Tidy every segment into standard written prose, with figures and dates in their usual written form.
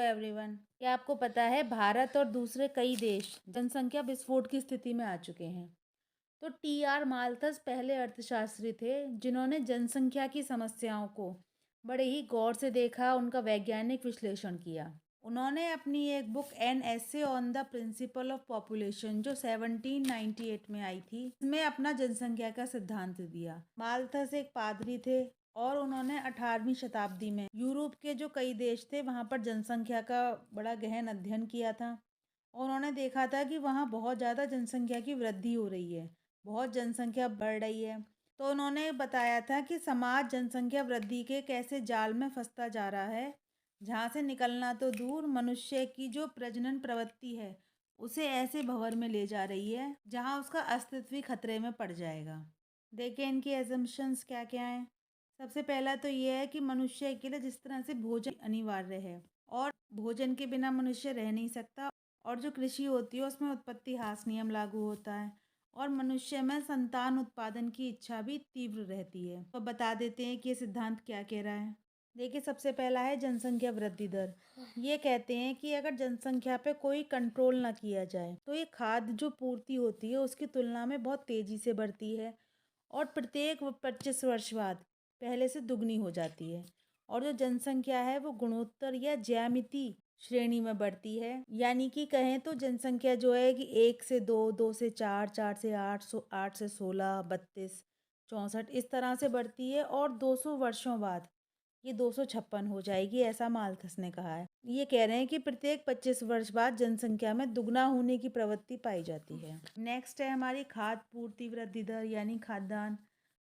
Everyone. क्या आपको पता है भारत और दूसरे कई देश जनसंख्या विस्फोट की स्थिति में आ चुके हैं। तो टी आर माल्थस पहले अर्थशास्त्री थे जिन्होंने जनसंख्या की समस्याओं को बड़े ही गौर से देखा, उनका वैज्ञानिक विश्लेषण किया। उन्होंने अपनी एक book an essay on the principle of population जो 1798 में आई थी, इसमें अपना जनसंख्या का सिद्धांत दिया। माल्थस एक पादरी थे और उन्होंने 18वीं शताब्दी में यूरोप के जो कई देश थे वहाँ पर जनसंख्या का बड़ा गहन अध्ययन किया था। और उन्होंने देखा था कि वहाँ बहुत ज़्यादा जनसंख्या की वृद्धि हो रही है, बहुत जनसंख्या बढ़ रही है। तो उन्होंने बताया था कि समाज जनसंख्या वृद्धि के कैसे जाल में फंसता जा रहा है, जहाँ से निकलना तो दूर, मनुष्य की जो प्रजनन प्रवृत्ति है उसे ऐसे भंवर में ले जा रही है जहाँ उसका अस्तित्व ही खतरे में पड़ जाएगा। देखिए इनकी एजम्पशंस क्या क्या हैं। सबसे पहला तो ये है कि मनुष्य के लिए जिस तरह से भोजन अनिवार्य है और भोजन के बिना मनुष्य रह नहीं सकता, और जो कृषि होती है उसमें उत्पत्ति ह्रास नियम लागू होता है, और मनुष्य में संतान उत्पादन की इच्छा भी तीव्र रहती है। तो बता देते हैं कि ये सिद्धांत क्या कह रहा है। देखिए सबसे पहला है जनसंख्या वृद्धि दर। ये कहते हैं कि अगर जनसंख्या पे कोई कंट्रोल ना किया जाए तो ये खाद्य जो पूर्ति होती है उसकी तुलना में बहुत तेजी से बढ़ती है और प्रत्येक 25 वर्ष बाद पहले से दुगनी हो जाती है। और जो जनसंख्या है वो गुणोत्तर या ज्यामिति श्रेणी में बढ़ती है, यानी कि कहें तो जनसंख्या जो है कि 1 से 2, 2 से 4, 4 से 8, 8 से 16, 32, 64 इस तरह से बढ़ती है और 200 वर्षों बाद ये 256 हो जाएगी, ऐसा माल्थस ने कहा है। ये कह रहे हैं कि प्रत्येक 25 वर्ष बाद जनसंख्या में दुगना होने की प्रवृत्ति पाई जाती है। नेक्स्ट है हमारी खाद्य पूर्ति वृद्धि दर यानी खाद्यान्न।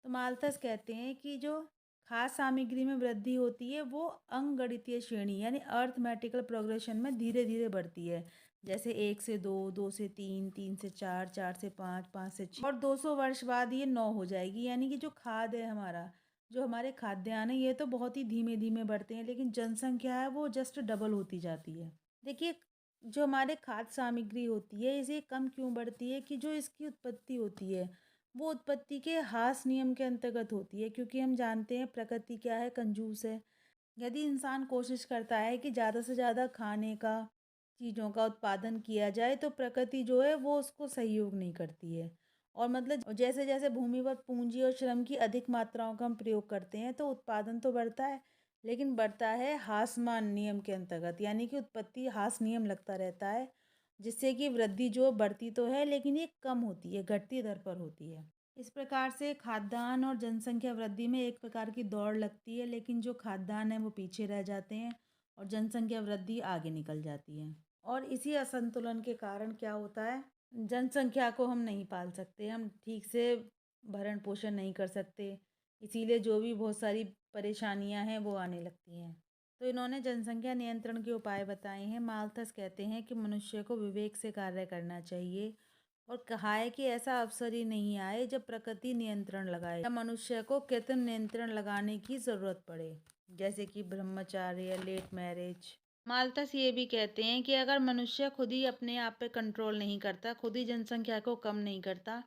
तो माल्थस कहते हैं कि जो खाद्य सामग्री में वृद्धि होती है वो अंकगणितीय श्रेणी यानी अर्थमेटिकल प्रोग्रेशन में धीरे धीरे बढ़ती है, जैसे 1 से 2, 2 से 3, 3 से 4, 4 से 5, 5 से 6, और 200 वर्ष बाद ये 9 हो जाएगी। यानी कि जो खाद्य है हमारा, जो हमारे खाद्यान्न है, ये तो बहुत ही धीमे धीमे बढ़ते हैं, लेकिन जनसंख्या है वो जस्ट डबल होती जाती है। देखिए जो हमारे खाद्य सामग्री होती है इसे कम क्यों बढ़ती है कि जो इसकी उत्पत्ति होती है वो उत्पत्ति के ह्रास नियम के अंतर्गत होती है, क्योंकि हम जानते हैं प्रकृति क्या है, कंजूस है। यदि इंसान कोशिश करता है कि ज़्यादा से ज़्यादा खाने का चीज़ों का उत्पादन किया जाए तो प्रकृति जो है वो उसको सहयोग नहीं करती है। और मतलब जैसे जैसे भूमि पर पूंजी और श्रम की अधिक मात्राओं का हम प्रयोग करते हैं तो उत्पादन तो बढ़ता है, लेकिन बढ़ता है ह्रासमान नियम के अंतर्गत, यानी कि उत्पत्ति ह्रास नियम लगता रहता है, जिससे कि वृद्धि जो बढ़ती तो है लेकिन ये कम होती है, घटती दर पर होती है। इस प्रकार से खाद्यान्न और जनसंख्या वृद्धि में एक प्रकार की दौड़ लगती है, लेकिन जो खाद्यान्न है वो पीछे रह जाते हैं और जनसंख्या वृद्धि आगे निकल जाती है। और इसी असंतुलन के कारण क्या होता है, जनसंख्या को हम नहीं पाल सकते, हम ठीक से भरण पोषण नहीं कर सकते, इसीलिए जो भी बहुत सारी परेशानियां हैं वो आने लगती हैं। तो इन्होंने जनसंख्या नियंत्रण के उपाय बताए हैं। माल्थस कहते हैं कि मनुष्य को विवेक से कार्य करना चाहिए और कहा है कि ऐसा अवसर ही नहीं आए जब प्रकृति नियंत्रण लगाए या मनुष्य को कृत्रिम नियंत्रण लगाने की जरूरत पड़े, जैसे कि ब्रह्मचार्य या लेट मैरिज। माल्थस ये भी कहते हैं कि अगर मनुष्य खुद ही अपने आप पे कंट्रोल नहीं करता, खुद ही जनसंख्या को कम नहीं करता,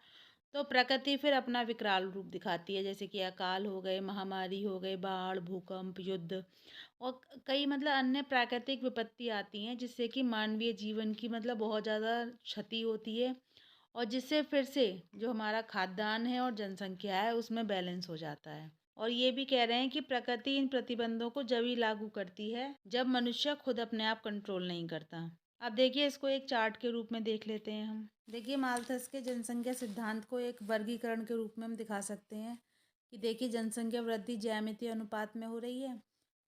तो प्रकृति फिर अपना विकराल रूप दिखाती है, जैसे कि अकाल हो गए, महामारी हो गए, बाढ़, भूकंप, युद्ध और कई मतलब अन्य प्राकृतिक विपत्ति आती हैं, जिससे कि मानवीय जीवन की मतलब बहुत ज़्यादा क्षति होती है और जिससे फिर से जो हमारा खाद्यान्न है और जनसंख्या है उसमें बैलेंस हो जाता है। और ये भी कह रहे हैं कि प्रकृति इन प्रतिबंधों को जब ही लागू करती है जब मनुष्य खुद अपने आप कंट्रोल नहीं करता। अब देखिए इसको एक चार्ट के रूप में देख लेते हैं हम। देखिए माल्थस के जनसंख्या सिद्धांत को एक वर्गीकरण के रूप में हम दिखा सकते हैं कि देखिए जनसंख्या वृद्धि ज्यामितीय अनुपात में हो रही है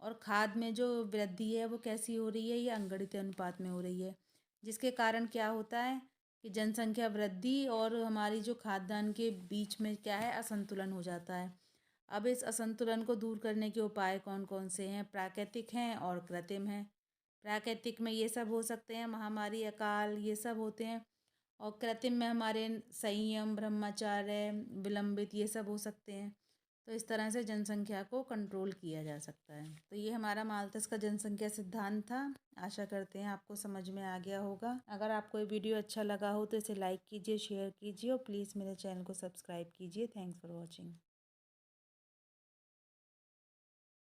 और खाद में जो वृद्धि है वो कैसी हो रही है, ये अंगणितीय अनुपात में हो रही है, जिसके कारण क्या होता है कि जनसंख्या वृद्धि और हमारी जो खाद्यान्न के बीच में क्या है, असंतुलन हो जाता है। अब इस असंतुलन को दूर करने के उपाय कौन कौन से हैं, प्राकृतिक हैं और कृत्रिम हैं। प्राकृतिक में ये सब हो सकते हैं, महामारी, अकाल, ये सब होते हैं। और कृत्रिम में हमारे संयम, ब्रह्मचार्य, विलंबित, ये सब हो सकते हैं। तो इस तरह से जनसंख्या को कंट्रोल किया जा सकता है। तो ये हमारा माल्थस का जनसंख्या सिद्धांत था। आशा करते हैं आपको समझ में आ गया होगा। अगर आपको ये वीडियो अच्छा लगा हो तो इसे लाइक कीजिए, शेयर कीजिए और प्लीज़ मेरे चैनल को सब्सक्राइब कीजिए। Thanks for watching.